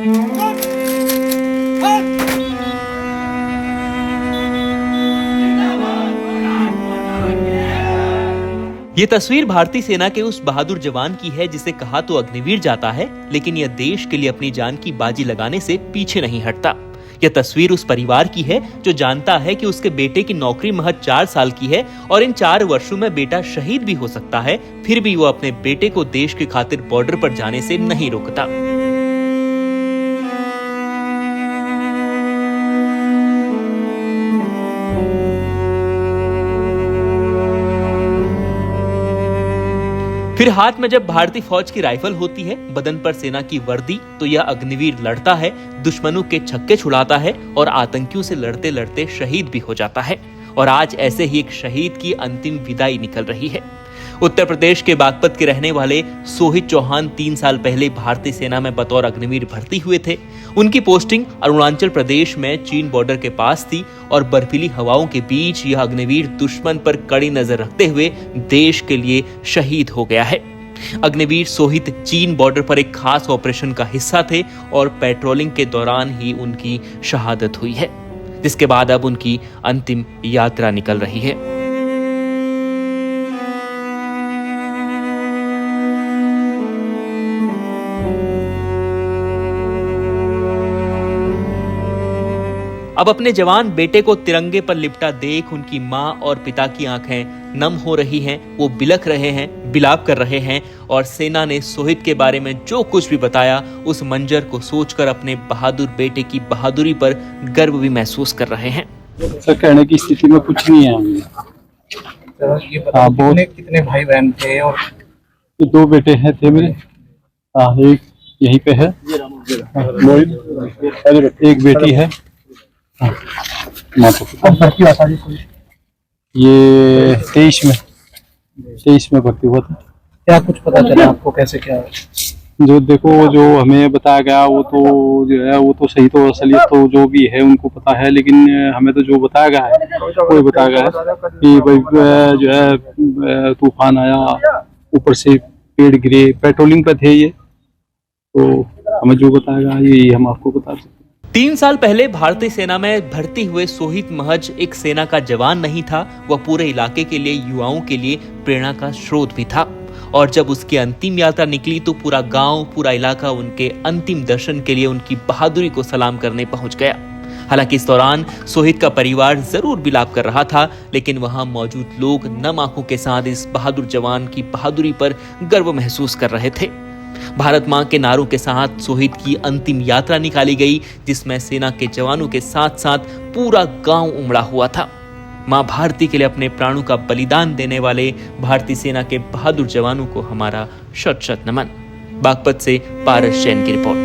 ये तस्वीर भारतीय सेना के उस बहादुर जवान की है जिसे कहा तो अग्निवीर जाता है, लेकिन यह देश के लिए अपनी जान की बाजी लगाने से पीछे नहीं हटता। यह तस्वीर उस परिवार की है जो जानता है कि उसके बेटे की नौकरी महज 4 साल की है और इन 4 वर्षों में बेटा शहीद भी हो सकता है, फिर भी वो अपने बेटे को देश की खातिर बॉर्डर पर जाने से नहीं रोकता। फिर हाथ में जब भारतीय फौज की राइफल होती है, बदन पर सेना की वर्दी, तो यह अग्निवीर लड़ता है, दुश्मनों के छक्के छुड़ाता है और आतंकियों से लड़ते लड़ते शहीद भी हो जाता है। और आज ऐसे ही एक शहीद की अंतिम विदाई निकल रही है। उत्तर प्रदेश के बागपत के रहने वाले सोहित चौहान 3 साल पहले भारतीय सेना में बतौर अग्निवीर भर्ती हुए थे। उनकी पोस्टिंग अरुणाचल प्रदेश में चीन बॉर्डर के पास थी और बर्फीली हवाओं के बीच यह अग्निवीर दुश्मन पर कड़ी नजर रखते हुए देश के लिए शहीद हो गया है। अग्निवीर सोहित चीन बॉर्डर पर एक खास ऑपरेशन का हिस्सा थे और पेट्रोलिंग के दौरान ही उनकी शहादत हुई है, जिसके बाद अब उनकी अंतिम यात्रा निकल रही है। अब अपने जवान बेटे को तिरंगे पर लिपटा देख उनकी माँ और पिता की आंखें नम हो रही हैं। वो बिलख रहे हैं, बिलाप कर रहे हैं और सेना ने सोहित के बारे में जो कुछ भी बताया, उस मंजर को सोचकर अपने बहादुर बेटे की बहादुरी पर गर्व भी महसूस कर रहे हैं। सर, कहने की स्थिति में कुछ नहीं है। ये बताओ, कितने भाई बहन थे? और 2 बेटे हैं थे मेरे। एक यहीं पे है, एक बेटी है। ये 23 में भर्ती हुआ था। क्या कुछ पता चला आपको, कैसे क्या? जो देखो, जो हमें बताया गया वो तो जो है वो तो सही, तो असलियत तो जो भी है उनको पता है, लेकिन हमें तो जो बताया गया है वो बताया गया है कि भाई जो है तूफान आया, ऊपर से पेड़ गिरे, पेट्रोलिंग पे थे ये, तो हमें जो बताया गया यही हम आपको बता सकते। 3 साल पहले भारतीय सेना में भर्ती हुए सोहित महज एक सेना का जवान नहीं था, वह पूरे इलाके के लिए, युवाओं के लिए प्रेरणा का स्रोत भी था। और जब उसकी अंतिम यात्रा निकली तो पूरा गांव, पूरा इलाका उनके अंतिम दर्शन के लिए उनकी बहादुरी को सलाम करने पहुंच गया। हालांकि इस दौरान सोहित का परिवार जरूर विलाप कर रहा था, लेकिन वहां मौजूद लोग नम आंखों के साथ इस बहादुर जवान की बहादुरी पर गर्व महसूस कर रहे थे। भारत मां के नारों के साथ सोहित की अंतिम यात्रा निकाली गई, जिसमें सेना के जवानों के साथ साथ पूरा गांव उमड़ा हुआ था। मां भारती के लिए अपने प्राणों का बलिदान देने वाले भारतीय सेना के बहादुर जवानों को हमारा शत शत नमन। बागपत से पारस जैन की रिपोर्ट।